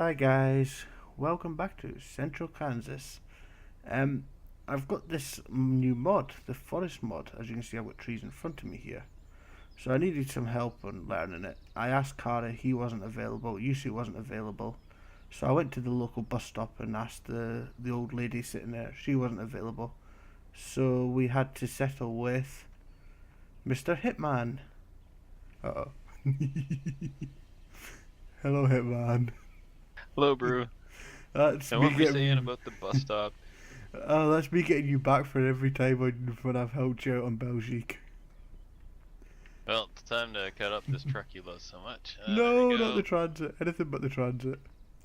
Hi guys, welcome back to Central Kansas. Um, I've got this new mod, the Forest mod. As you can see, I've got trees in front of me here. So I needed some help on learning it. I asked Carter, he wasn't available. Yusu wasn't available. So I went to the local bus stop and asked the old lady sitting there. She wasn't available. So we had to settle with Mr. Hitman. Uh oh. Hello, Hitman. Hello, Brew. That's And me what were you saying getting. about the bus stop? Oh, that's me getting you back for every time when I've helped you out on Belgique. Well, it's time to cut up this truck you love so much. There we No, not the go. transit. Anything but the transit.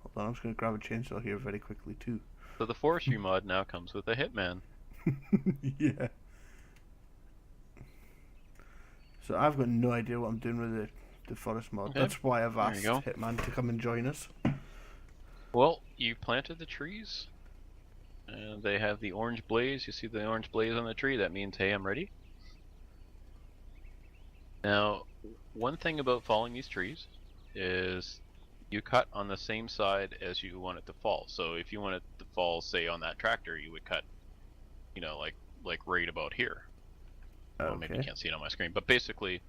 Hold on, I'm just going to grab a chainsaw here very quickly too. So the forestry mod now comes with a hitman. Yeah. So I've got no idea what I'm doing with the forest mod. Okay, That's why I've there you asked go. Hitman to come and join us. Well, you planted the trees, and they have the orange blaze. You see the orange blaze on the tree? That means, hey, I'm ready. Now, one thing about falling these trees is you cut on the same side as you want it to fall. So if you want it to fall, say, on that tractor, you would cut, like right about here. Well, maybe you Okay. can't see it on my screen, but basically,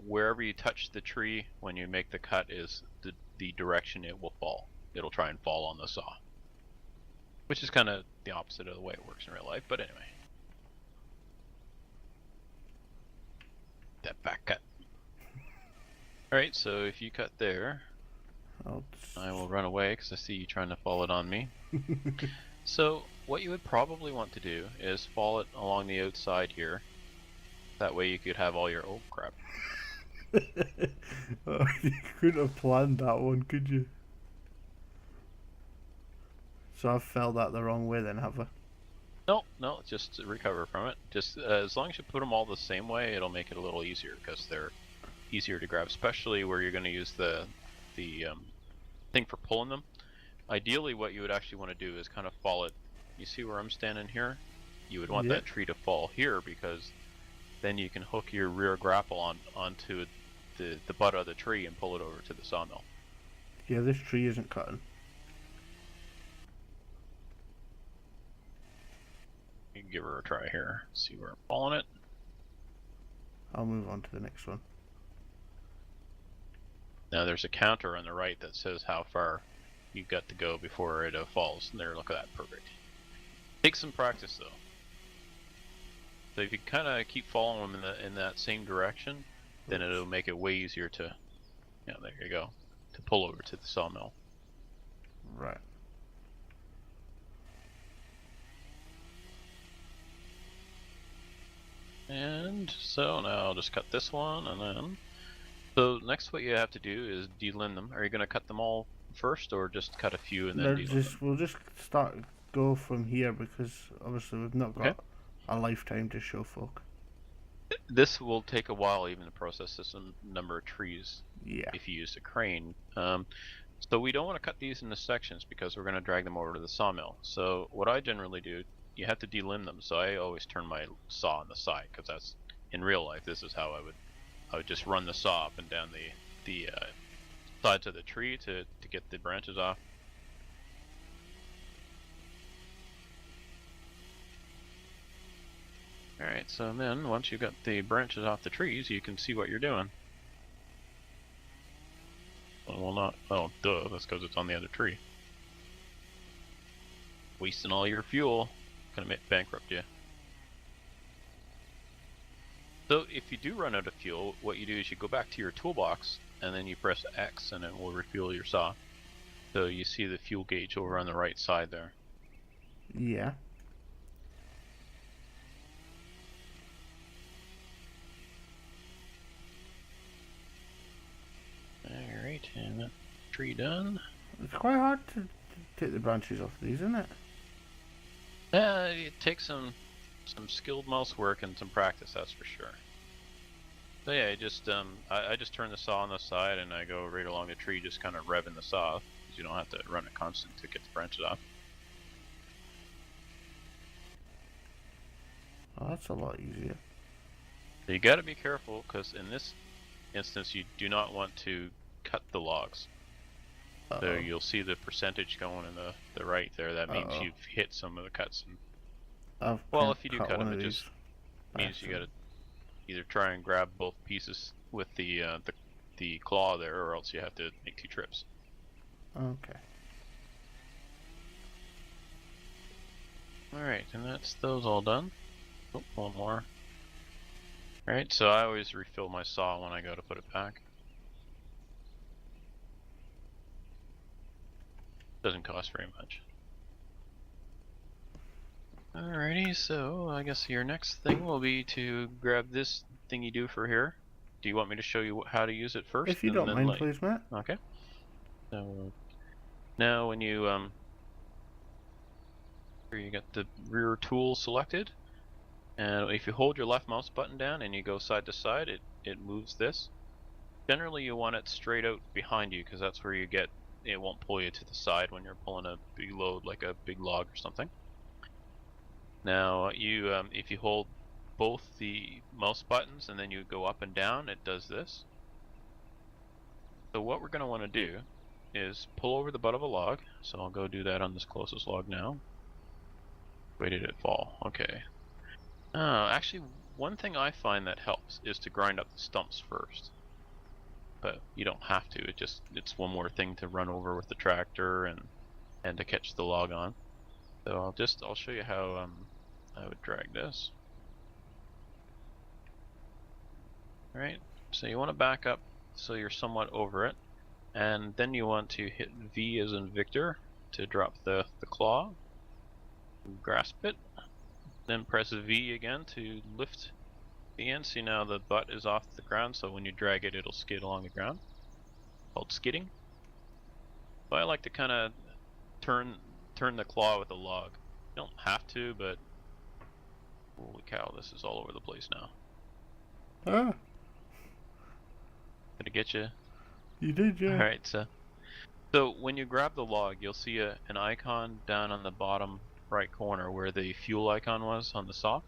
wherever you touch the tree when you make the cut is the direction it will fall. It'll try and fall on the saw, which is kind of the opposite of the way it works in real life. But anyway, that back cut. All right, so if you cut there, I'll I will run away because I see you trying to fall it on me. So what you would probably want to do is fall it along the outside here. That way you could have all your, oh crap. Oh, you couldn't have planned that one, could you? So I've fell that the wrong way then, have I? No, just recover from it. Just as long as you put them all the same way, it'll make it a little easier because they're easier to grab, especially where you're going to use the thing for pulling them. Ideally, what you would actually want to do is kind of fall it. You see where I'm standing here? You would want Yeah. that tree to fall here because then you can hook your rear grapple onto the butt of the tree and pull it over to the sawmill. Yeah, this tree isn't cutting. You can give her a try here. See where I'm falling it. I'll move on to the next one. Now there's a counter on the right that says how far you've got to go before it falls. And there, look at that, perfect. Take some practice though. So if you kind of keep following them in that same direction, then it'll make it way easier to, yeah, there you go, to pull over to the sawmill. Right. And so now I'll just cut this one, and then, so next what you have to do is delimb them. Are you going to cut them all first, or just cut a few and then delimb them? We'll just go from here because obviously we've not Okay. got a lifetime to show folk. This will take a while even to process this number of trees Yeah. if you use a crane. So we don't want to cut these into sections because we're going to drag them over to the sawmill. So what I generally do, you have to delimb them. So I always turn my saw on the side because that's, in real life, this is how I would just run the saw up and down the sides of the tree to get the branches off. Alright, so then once you've got the branches off the trees, you can see what you're doing. Well, not, oh, duh, that's because it's on the other tree. Wasting all your fuel, gonna bankrupt you. So if you do run out of fuel, what you do is you go back to your toolbox, and then you press X, and it will refuel your saw. So you see the fuel gauge over on the right side there. Yeah. Alright, and that tree done. It's quite hard to take the branches off these, isn't it? It takes some skilled mouse work and some practice, that's for sure. So yeah, I just turn the saw on the side and I go right along the tree, just kind of revving the saw, because you don't have to run it constant to get the branches off. Oh, that's a lot easier. So you got to be careful, because in this instance you do not want to cut the logs. So Uh-oh. you'll see the percentage going in the right there. That means Uh-oh. you've hit some of the cuts. And, I well, can't if you do cut cut one them, of it these just by means you accident. gotta either try and grab both pieces with the claw there, or else you have to make 2 trips. Okay. Alright, and that's those all done. Oh, one more. Alright, so I always refill my saw when I go to put it back. Doesn't cost very much. Alrighty, so I guess your next thing will be to grab this thing you do for here. Do you want me to show you how to use it first? If you and don't then mind, please, Matt. Okay. So now when you here you got the rear tool selected, and if you hold your left mouse button down and you go side to side, it moves this. Generally you want it straight out behind you because that's where you get, it won't pull you to the side when you're pulling a big load like a big log or something. Now you if you hold both the mouse buttons and then you go up and down, it does this. So what we're going to want to do is pull over the butt of a log. So I'll go do that on this closest log now. Where did it fall? Okay. Actually, one thing I find that helps is to grind up the stumps first. But you don't have to. It's one more thing to run over with the tractor and to catch the log on. So I'll show you how I would drag this. All right. So you want to back up so you're somewhat over it, and then you want to hit V as in Victor to drop the claw. Grasp it. Then press V again to lift the end. See now the butt is off the ground, so when you drag it, it'll skid along the ground. Called skidding. But I like to kind of turn the claw with the log. You don't have to, but holy cow, this is all over the place now. Ah, Did it get you? you did, yeah. Alright, so when you grab the log, you'll see an icon down on the bottom right corner where the fuel icon was on the saw,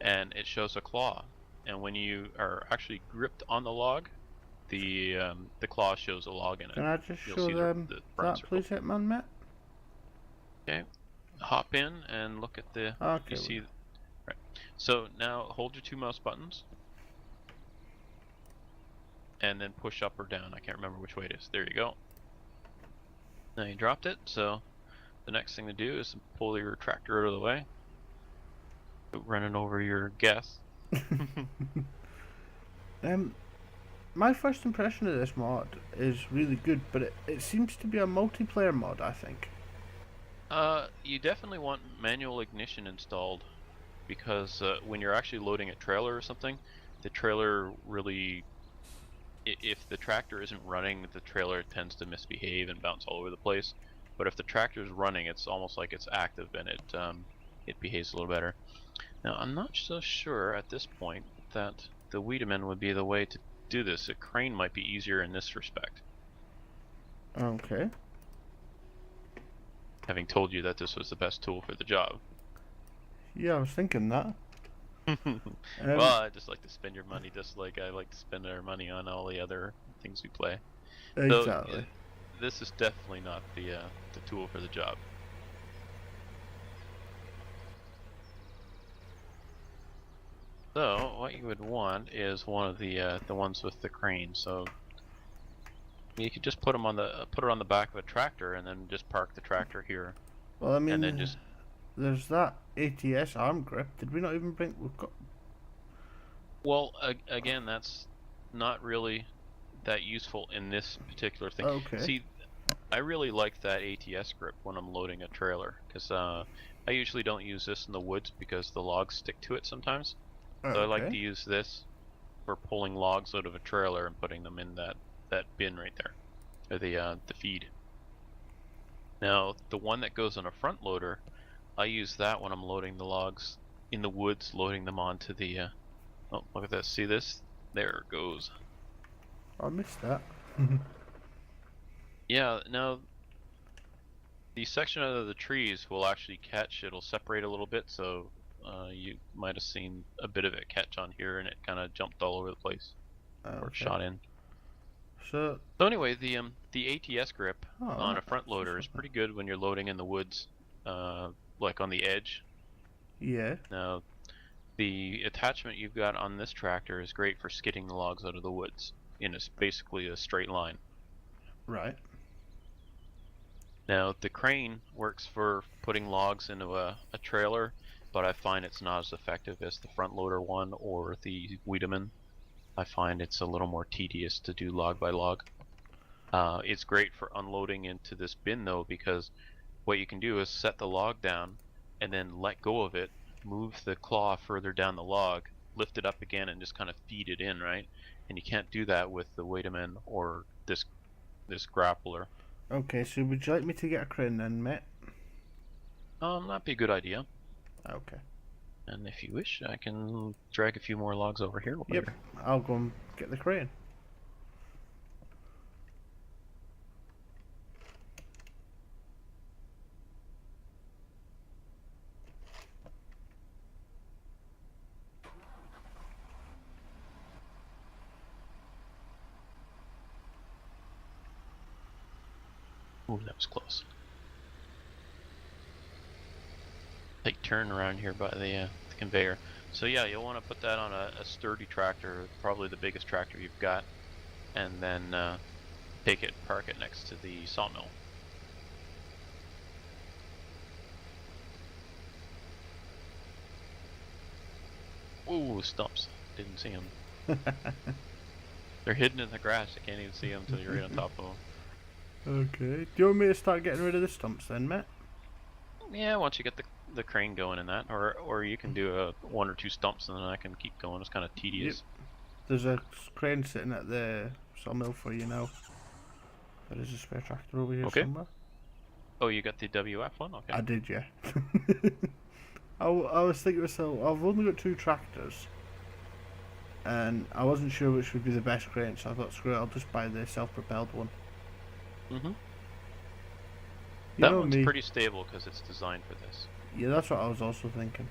and it shows a claw. And when you are actually gripped on the log, the claw shows a log in it. Can I just You'll show see them the brown that, circle. please, Hitman Matt? Okay, hop in and look at the. Okay. You see, right. So now hold your 2 mouse buttons, and then push up or down. I can't remember which way it is. There you go. Now you dropped it, so the next thing to do is pull your tractor out of the way. Running over your guest. My first impression of this mod is really good, but it seems to be a multiplayer mod, I think. You definitely want manual ignition installed, because when you're actually loading a trailer or something, the trailer really, if the tractor isn't running, the trailer tends to misbehave and bounce all over the place. But if the tractor is running, it's almost like it's active and it behaves a little better. Now I'm not so sure at this point that the Wiedemann would be the way to do this. A crane might be easier in this respect. Okay. Having told you that this was the best tool for the job. Yeah, I was thinking that. Well, I just like to spend your money just like I like to spend our money on all the other things we play. Exactly. So, this is definitely not the tool for the job. So what you would want is one of the ones with the crane. So you could just put them on put it on the back of a tractor and then just park the tractor here. Well, I mean, and then just there's that ATS arm grip. Did we not even bring? We've got. Well, again, that's not really that useful in this particular thing. Okay. See, I really like that ATS grip when I'm loading a trailer, because I usually don't use this in the woods because the logs stick to it sometimes. So I like to use this for pulling logs out of a trailer and putting them in that bin right there, or the feed. Now, the one that goes on a front loader, I use that when I'm loading the logs in the woods, loading them onto the. Oh, look at this! See this? There it goes. I missed that. Yeah. Now, the section out of the trees will actually catch. It'll separate a little bit, so you might have seen a bit of it catch on here, and it kind of jumped all over the place, or shot in. So, So anyway, the ATS grip oh, on a front loader is pretty good when you're loading in the woods, like on the edge. yeah, Now, the attachment you've got on this tractor is great for skidding the logs out of the woods in basically a straight line. right. Now, the crane works for putting logs into a trailer, but I find it's not as effective as the front loader one or the Wiedemann. I find it's a little more tedious to do log by log. It's great for unloading into this bin though, because what you can do is set the log down and then let go of it, move the claw further down the log, lift it up again, and just kind of feed it in, right? And you can't do that with the Wiedemann or this grappler. Okay, so would you like me to get a crane then, mate? That'd be a good idea. Okay. And if you wish, I can drag a few more logs over here Yep, later. I'll go and get the crane. Ooh, that was close. Tight turn around here by the conveyor. So yeah, you'll want to put that on a sturdy tractor, probably the biggest tractor you've got, and then take it, park it next to the sawmill. Ooh, stumps. Didn't see them. They're hidden in the grass. You can't even see them until you're right on top of them. Okay. Do you want me to start getting rid of the stumps then, mate? Yeah, once you get the crane going in that, or you can do one or two stumps and then I can keep going. It's kind of tedious. Yep. There's a crane sitting at the sawmill for you now. There is a spare tractor over here somewhere. Oh, you got the WF one? Okay. I did, yeah. I was thinking to myself, I've only got 2 tractors, and I wasn't sure which would be the best crane, so I thought, screw it, I'll just buy the self-propelled one. Mm-hmm. You That know one's me. pretty stable because it's designed for this. Yeah, that's what I was also thinking.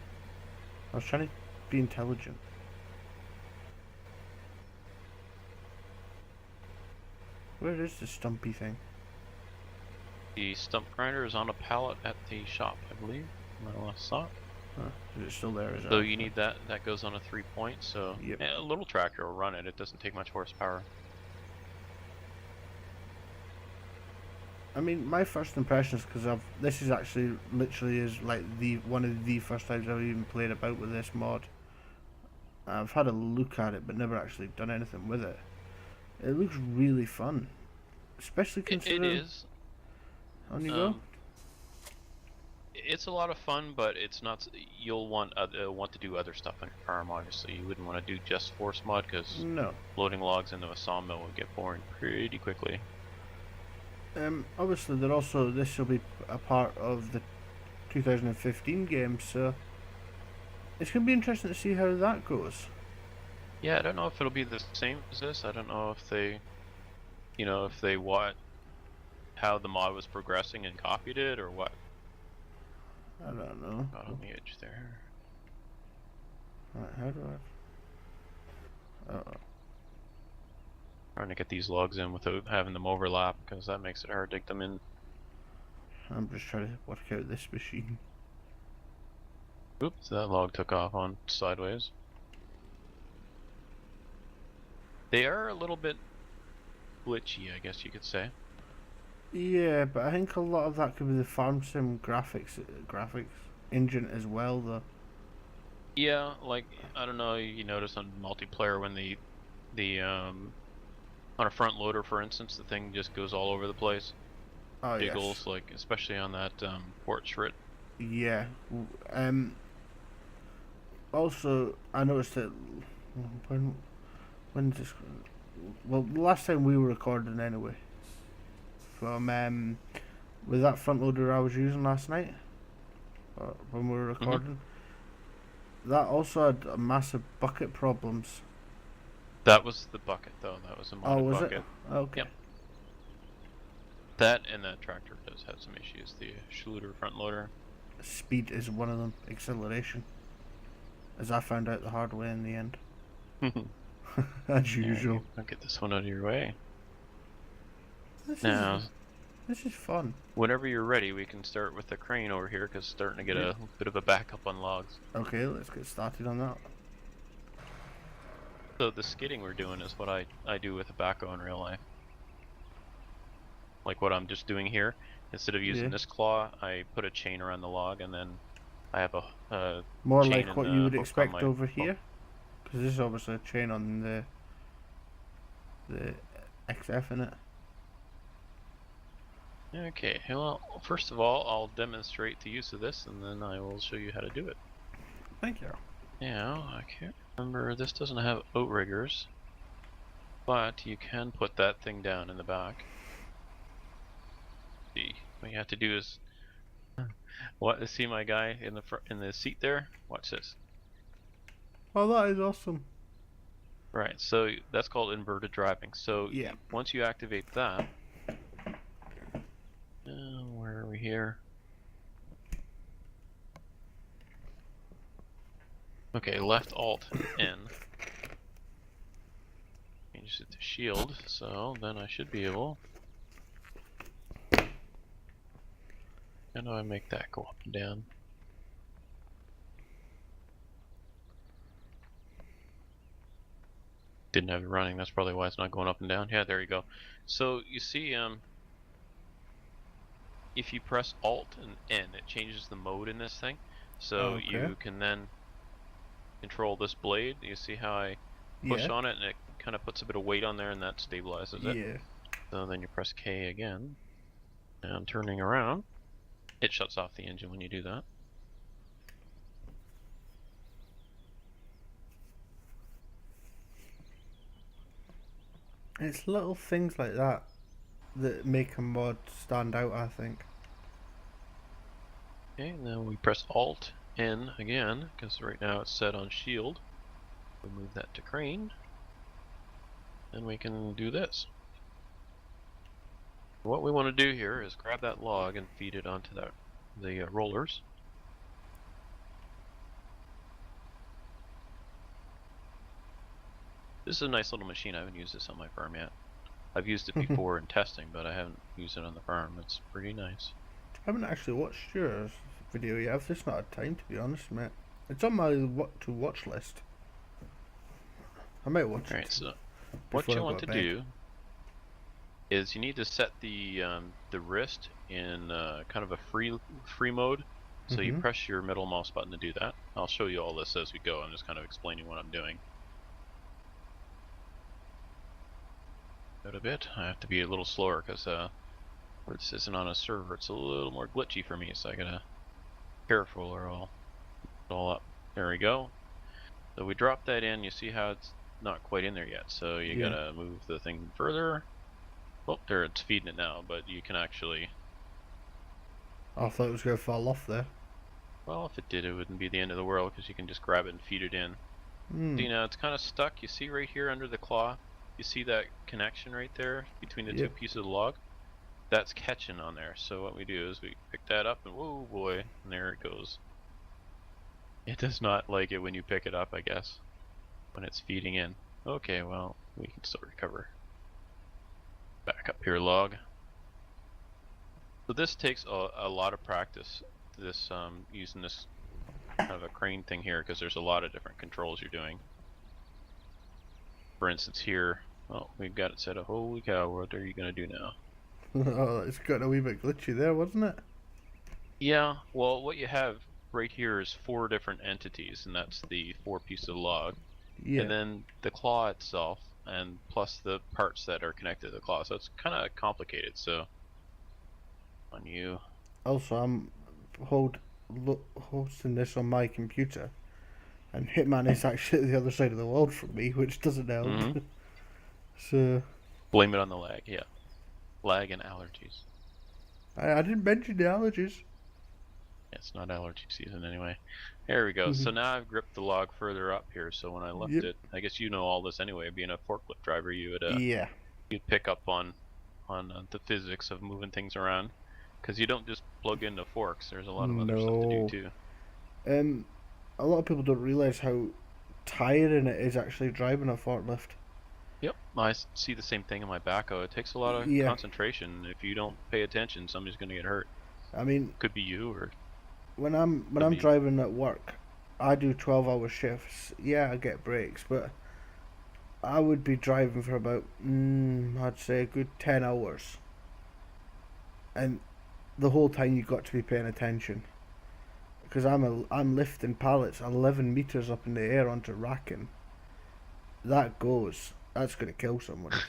I was trying to be intelligent. Where is the stumpy thing? The stump grinder is on a pallet at the shop, I believe. When I last saw it. Huh, is it still there? Is it? So you need that. That goes on a 3-point. So Yep. a little tractor will run it. It doesn't take much horsepower. I mean, my first impressions, because this is actually literally is like one of the first times I've even played about with this mod. I've had a look at it, but never actually done anything with it. It looks really fun, especially considering. It is. On you go. It's a lot of fun, but it's not. You'll want to do other stuff on your farm. Obviously, you wouldn't want to do just Forestmod because No. loading logs into a sawmill would get boring pretty quickly. Obviously, this will be a part of the 2015 game, so it's going to be interesting to see how that goes. Yeah, I don't know if it'll be the same as this. I don't know if they, if they how the mod was progressing and copied it or what. I don't know. Got on the edge there. Right, how do I? Trying to get these logs in without having them overlap because that makes it hard to dig them in. I'm just trying to work out this machine. Oops, that log took off on sideways. They are a little bit glitchy, I guess you could say. Yeah, but I think a lot of that could be the farm sim graphics engine as well, though. Yeah, like I don't know. You notice on multiplayer when the on a front loader, for instance, the thing just goes all over the place. Oh Giggles, yes. like especially on that port shrit. Yeah. Also, I noticed that when this, well, the last time we were recording anyway, from with that front loader I was using last night, when we were recording, that also had massive bucket problems. That was the bucket, though. That was a modded was bucket. it? Okay. Yep. That and that tractor does have some issues. The Schluter front loader. Speed is one of them. Acceleration, as I found out the hard way in the end. As usual. I'll get this one out of your way. This Now, is fun. whenever you're ready, we can start with the crane over here because it's starting to get a bit of a backup on logs. Okay, let's get started on that. So the skidding we're doing is what I do with a backhoe in real life. Like what I'm just doing here. Instead of using this claw, I put a chain around the log, and then I have a More chain like and what you would hook on expect my over here, because this is obviously a chain on the XF in it. Okay, well, first of all, I'll demonstrate the use of this, and then I will show you how to do it. Thank you. Now, I can't remember, this doesn't have outriggers, but you can put that thing down in the back. See, what you have to do is, see my guy in the in the seat there? Watch this. Oh, that is awesome. Right, so that's called inverted driving. So Yeah. once you activate that, where are we here? Okay, left Alt N. Change it to shield, so then I should be able. How do I make that go up and down? Didn't have it running, that's probably why it's not going up and down. Yeah, there you go. So you see, if you press Alt and N, it changes the mode in this thing. So you can then control this blade. You see how I push on it and it kind of puts a bit of weight on there and that stabilizes it. Yeah. So then you press K again, and turning around, it shuts off the engine when you do that. It's little things like that that make a mod stand out, I think. Okay, and then we press Alt N again, because right now it's set on shield. We move that to crane, and we can do this. What we want to do here is grab that log and feed it onto the rollers. This is a nice little machine. I haven't used this on my farm yet. I've used it before in testing, but I haven't used it on the farm. It's pretty nice. I haven't actually watched your video yet. I've just not had time, to be honest, mate. It's on my what to watch list. I might watch it. Alright, so what you want to do is you need to set the wrist in kind of a free mode. So you press your middle mouse button to do that. I'll show you all this as we go. I'm just kind of explaining what I'm doing. A bit. I have to be a little slower because this isn't on a server. It's a little more glitchy for me, so I gotta be careful or I'll put it all up. There we go. So we drop that in. You see how it's not quite in there yet, so you gotta move the thing further. Oh, there, it's feeding it now, but you can actually. I thought it was gonna fall off there. Well, if it did, it wouldn't be the end of the world because you can just grab it and feed it in. See, now it's kind of stuck. You see right here under the claw. You see that connection right there between the two pieces of the log? That's catching on there. So what we do is we pick that up and whoa boy, and there it goes. It does not like it when you pick it up, I guess, when it's feeding in. Okay, well, we can still recover. Back up here, log. So this takes a lot of practice, this using this kind of a crane thing here, because there's a lot of different controls you're doing. For instance here, oh, we've got it set up. Holy cow, what are you going to do now? Oh, it's got a wee bit glitchy there, wasn't it? Yeah, well, what you have right here is 4 different entities, and that's the 4 pieces of log. Yeah. And then the claw itself, and plus the parts that are connected to the claw. So it's kind of complicated, so on you. Also, I'm hosting this on my computer. And Hitman is actually the other side of the world from me, which doesn't help. So blame it on the lag, yeah. Lag and allergies. I didn't mention the allergies. It's not allergy season anyway. There we go. So now I've gripped the log further up here, so when I lift it, I guess you know all this anyway, being a forklift driver, you would you'd pick up on the physics of moving things around. Because you don't just plug into forks, there's a lot of other stuff to do too. A lot of people don't realise how tiring it is actually driving a forklift. Yep, see the same thing in my backhoe. It takes a lot of Yeah, concentration. If you don't pay attention, somebody's gonna get hurt. I mean, Could be you, or when could I'm be. driving at work, I do 12-hour shifts. Yeah, I get breaks, but I would be driving for about I'd say a good 10 hours, and the whole time you got to be paying attention because I'm lifting pallets 11 meters up in the air onto racking. That's gonna kill somebody.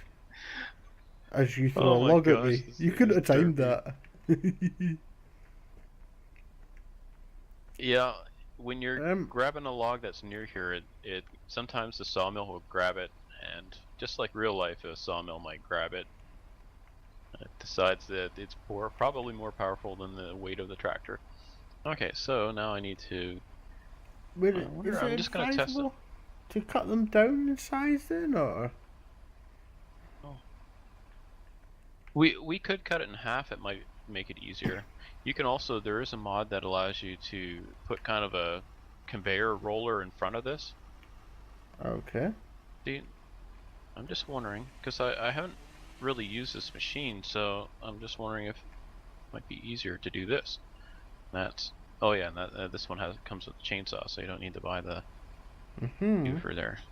As you throw a Oh my log at gosh, me, this you thing couldn't is have timed derpy. that. Yeah, when you're um, grabbing a log that's near here, it sometimes the sawmill will grab it, and just like real life, a sawmill might grab it. It decides that it's probably more powerful than the weight of the tractor. Okay, so now I need to. I wonder. is it I'm just gonna test it. advisable to cut them down in size then, or? Oh, we could cut it in half. It might make it easier. You can also, there is a mod that allows you to put kind of a conveyor roller in front of this. Okay. See, I'm just wondering because I haven't really used this machine, so I'm just wondering if it might be easier to do this. That's oh yeah, and that this one comes with a chainsaw, so you don't need to buy the Mm-hmm. doofer there.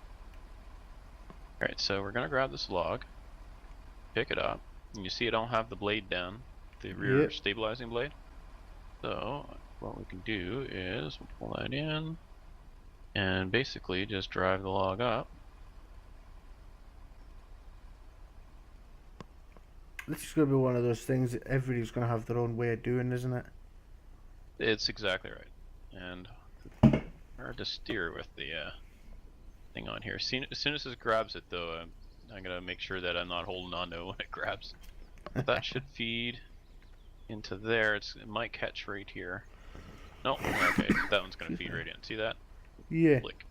All right, so we're gonna grab this log, pick it up, and you see I don't have the blade down, the rear Yep. stabilizing blade. So what we can do is pull that in and basically just drive the log up. This is gonna be one of those things that everybody's gonna have their own way of doing, isn't it? It's exactly right. And hard to steer with the thing on here. As soon as it grabs it though, I'm gonna make sure that I'm not holding on to it when it grabs. That should feed into there. It might catch right here. No, okay, that one's gonna feed right in. See that? Yeah. Click.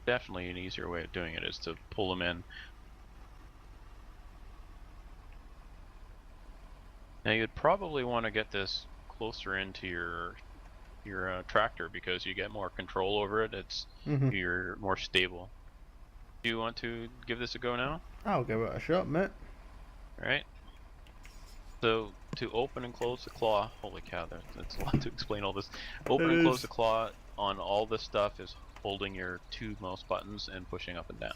Definitely an easier way of doing it is to pull them in. Now you'd probably want to get this closer into your tractor because you get more control over it. Mm-hmm. You're more stable. Do you want to give this a go now? I'll give it a shot, mate. All right. So to open and close the claw, holy cow, that's a lot to explain all this. It Open and close the is. claw on all this stuff is holding your two mouse buttons and pushing up and down.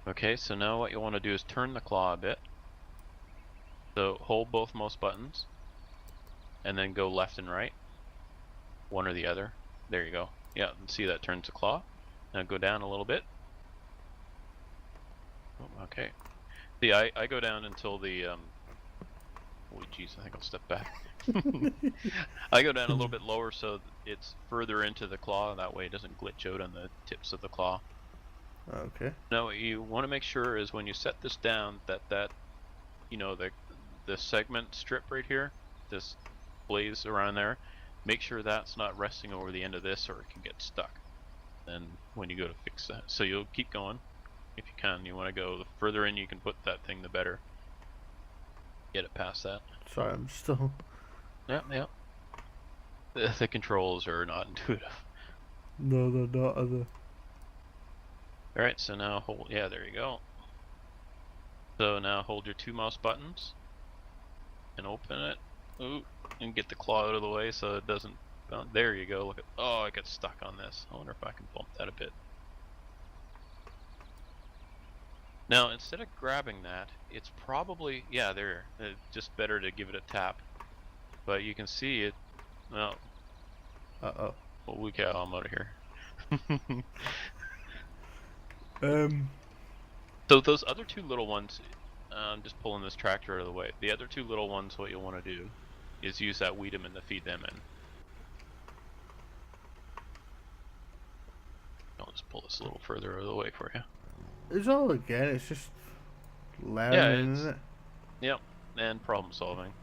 Okay, so now what you want to do is turn the claw a bit. So hold both mouse buttons and then go left and right, one or the other. There you go. Yeah, see that turns the claw. Now go down a little bit. Oh, okay. See, I go down until the oh geez, I think I'll step back. I go down a little bit lower so it's further into the claw. That way it doesn't glitch out on the tips of the claw. Okay. Now what you want to make sure is when you set this down that you know the segment strip right here, this blaze around there, make sure that's not resting over the end of this or it can get stuck. And when you go to fix that, so you'll keep going if you can. You want to go the further in you can put that thing, the better. Get it past that. Sorry, I'm still. Yeah, yeah. The controls are not intuitive. No, they're not. Are they? All right, so now hold. Yeah, there you go. So now hold your two mouse buttons and open it. Ooh, and get the claw out of the way so it doesn't. There you go. Look at. Oh, I got stuck on this. I wonder if I can bump that a bit. Now instead of grabbing that, it's probably there. It's just better to give it a tap. But you can see it. Well, Uh-oh. holy cow! I'm out of here. Um. So those other two little ones, I'm just pulling this tractor out of the way. The other two little ones, what you'll want to do is use that Wiedemann to feed them in. I'll just pull this a little further out of the way for you. It's all again. It's just Yeah, learning, isn't it? yep, and problem solving.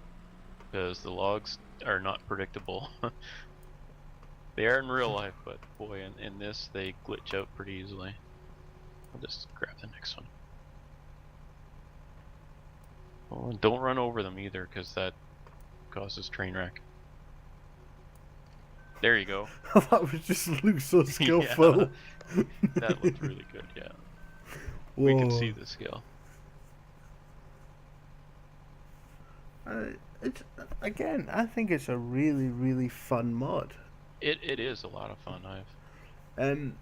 Because the logs are not predictable. They are in real life, but boy, in this, they glitch out pretty easily. I'll just grab the next one. Oh, and don't run over them either, because that causes train wreck. There you go. That was just looks so Yeah, skillful. that looked really good. Yeah, we could see Whoa. the skill. It's again. I think it's a really, really fun mod. It is a lot of fun. Um,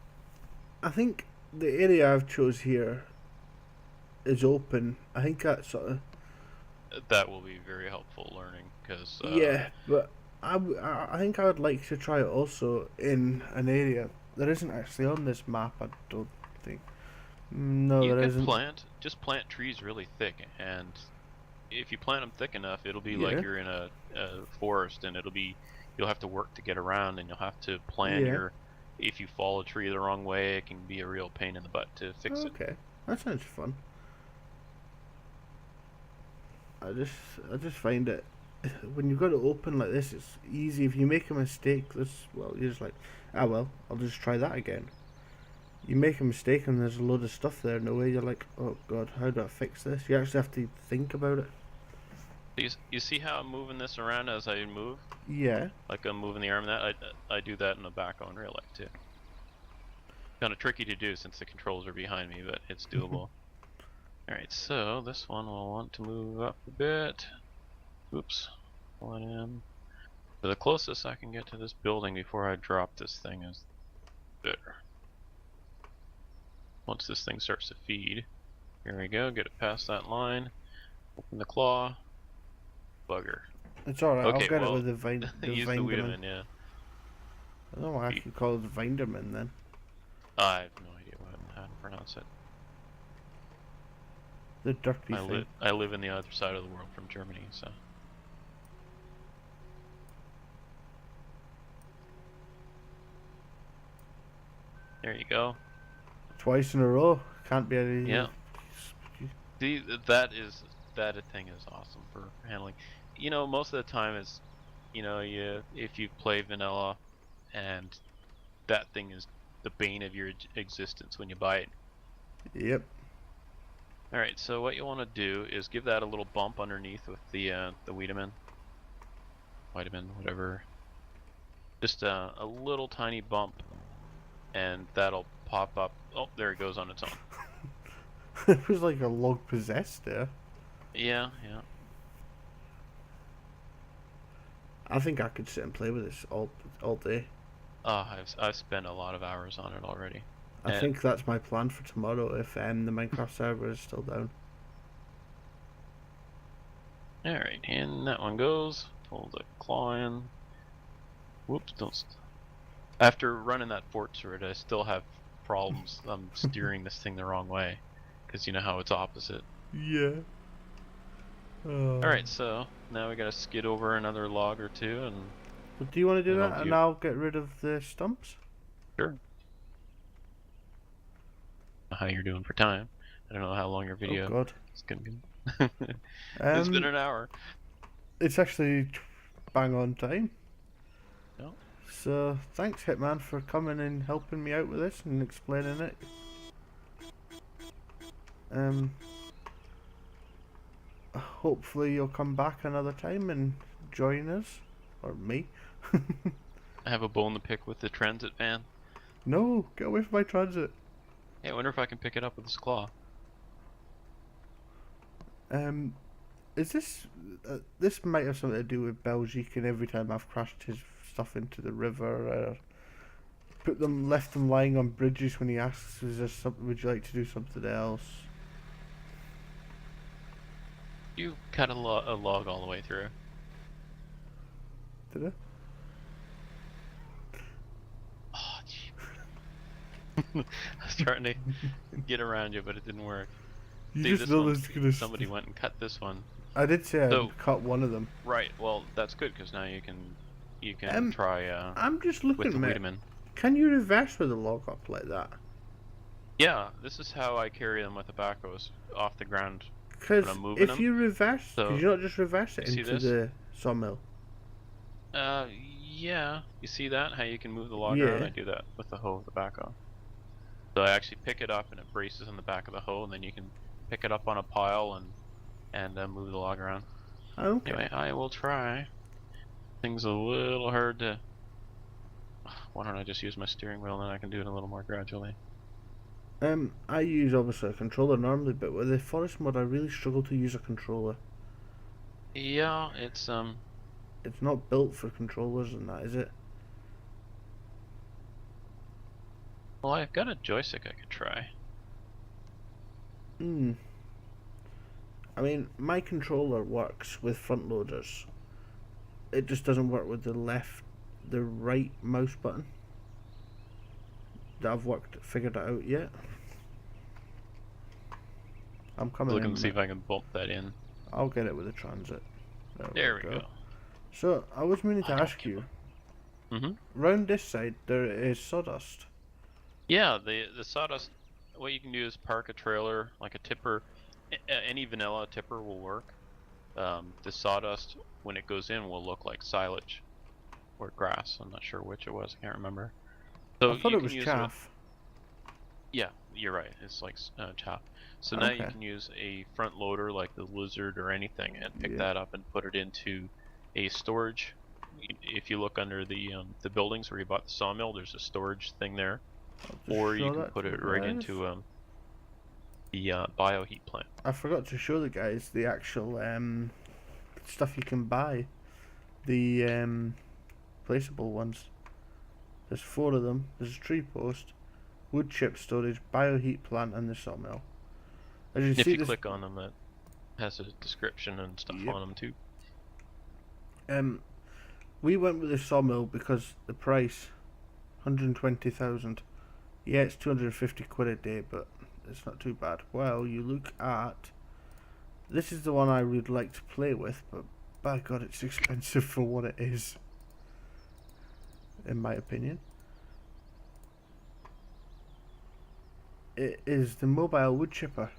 I think the area I've chose here is open. I think that sort of that will be very helpful learning because yeah, but I think I would like to try it also in an area that isn't actually on this map. I don't think. No, you there could isn't. just plant trees really thick, and if you plant them thick enough, it'll be like Yeah, you're in a forest, and you'll have to work to get around, and you'll have to plan yeah. your. If you fall a tree the wrong way, it can be a real pain in the butt to fix it. Okay, that sounds fun. I just I just find it when you've got it open like this, it's easy. If you make a mistake, this well, you're just like, ah well, I'll just try that again. You make a mistake and there's a load of stuff there in the way. You're like, oh god, how do I fix this? You actually have to think about it. You see how I'm moving this around as I move? Yeah. Like I'm moving the arm. That I do that in the backhoe in real life too. Kind of tricky to do since the controls are behind me, but it's doable. Alright, so this one will want to move up a bit. Oops. Pull it in. So the closest I can get to this building before I drop this thing is there. Once this thing starts to feed. Here we go, get it past that line. Open the claw. Bugger. It's alright, Okay, I'll get well, it with the use the Vinderman. Wiedemann, yeah. I don't know why I keep calling it Vinderman then. I have no idea how to pronounce it. The dirty thing. I live in the other side of the world from Germany, so. There you go. Twice in a row. Can't be any. Yeah. See, that thing is awesome for handling. You know, most of the time it's, if you play vanilla, and that thing is the bane of your existence when you buy it. Yep. All right, so what you want to do is give that a little bump underneath with the Wiedemann, whatever. Just a little tiny bump, and that'll pop up. Oh, there it goes on its own. It was like a log possessed there. Yeah, yeah. I think I could sit and play with this all day. I've spent a lot of hours on it already. I think that's my plan for tomorrow if the Minecraft server is still down. Alright, and that one goes. Pull the claw in. Whoops, don't. After running that fort turret, I still have problems steering this thing the wrong way. Because you know how it's opposite. Yeah. Alright, so now we gotta skid over another log or two and. But do you want to do And that and I'll get rid of the stumps? Sure. How you're doing for time. I don't know how long your video Oh god. is gonna be. It's been an hour. It's actually bang on time. No. So thanks Hitman for coming and helping me out with this and explaining it. Hopefully you'll come back another time and join us. Or me. I have a bone to pick with the transit van. No, get away from my transit. Hey, I wonder if I can pick it up with this claw. Is this this might have something to do with Belgique and every time I've crashed his stuff into the river left them lying on bridges when he asks is there something, would you like to do something else? You cut a log all the way through. Did I? Oh, gee. I was trying to get around you, but it didn't work. You See, just this know one, this gonna somebody went and cut this one. I did say So- I'd cut one of them. Right. Well, that's good because now you can try I'm just with looking the at it. Wiedemann. Can you reverse with a log up like that? Yeah, this is how I carry them with the backhoes off the ground. Because I'm moving if them, you reverse, so- could you not just reverse it You see into this? the sawmill? Yeah. You see that? How you can move the log Yeah. around? I do that with the hoe of the backhoe. So I actually pick it up and it braces on the back of the hoe, and then you can pick it up on a pile and move the log around. Okay. Anyway, I will try. Thing's a little hard to Why don't I just use my steering wheel and then I can do it a little more gradually. I use obviously a controller normally, but with the Forest mod I really struggle to use a controller. Yeah, It's not built for controllers and that, is it? well, I've got a joystick I could try. Hmm. I mean, my controller works with front loaders. It just doesn't work with the right mouse button. That I've figured it out yet. I'm coming Look in and a see if minute. I can bump that in. I'll get it with the transit. There we go. So, I was meaning to I don't ask give you, a. Mm-hmm. round this side there is sawdust. Yeah, the sawdust. What you can do is park a trailer, like a tipper. Any vanilla tipper will work. The sawdust, when it goes in, will look like silage or grass. I'm not sure which it was. I can't remember. I So thought you it can was use it. chaff. Yeah, you're right. It's like chaff. So now you Okay. can use a front loader like the Lizard or anything, and pick Yeah. that up and put it into a storage. If you look under the buildings where you bought the sawmill, there's a storage thing there, I'll just or you show can that put to the it right guys. into the bioheat plant. I forgot to show the guys the actual stuff you can buy. The placeable ones. There's 4 of them. There's a tree post, wood chip storage, bioheat plant, and the sawmill. As you If see, you this. click on them, it has a description and stuff Yep. on them too. We went with the sawmill because the price, 120,000. Yeah, it's 250 quid a day, but it's not too bad. Well, you look at. This is the one I would like to play with, but by God, it's expensive for what it is. In my opinion. It is the mobile wood chipper.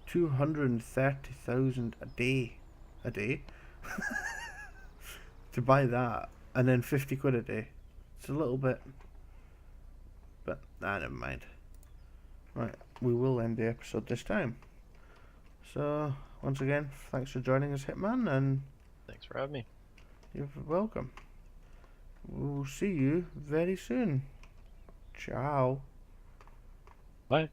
230,000 a day. A day? To buy that, and then 50 quid a day. It's a little bit. But, never mind. Right, we will end the episode this time. So, once again, thanks for joining us, Hitman, and Thanks for having me. you're welcome. We'll see you very soon. Ciao. Bye.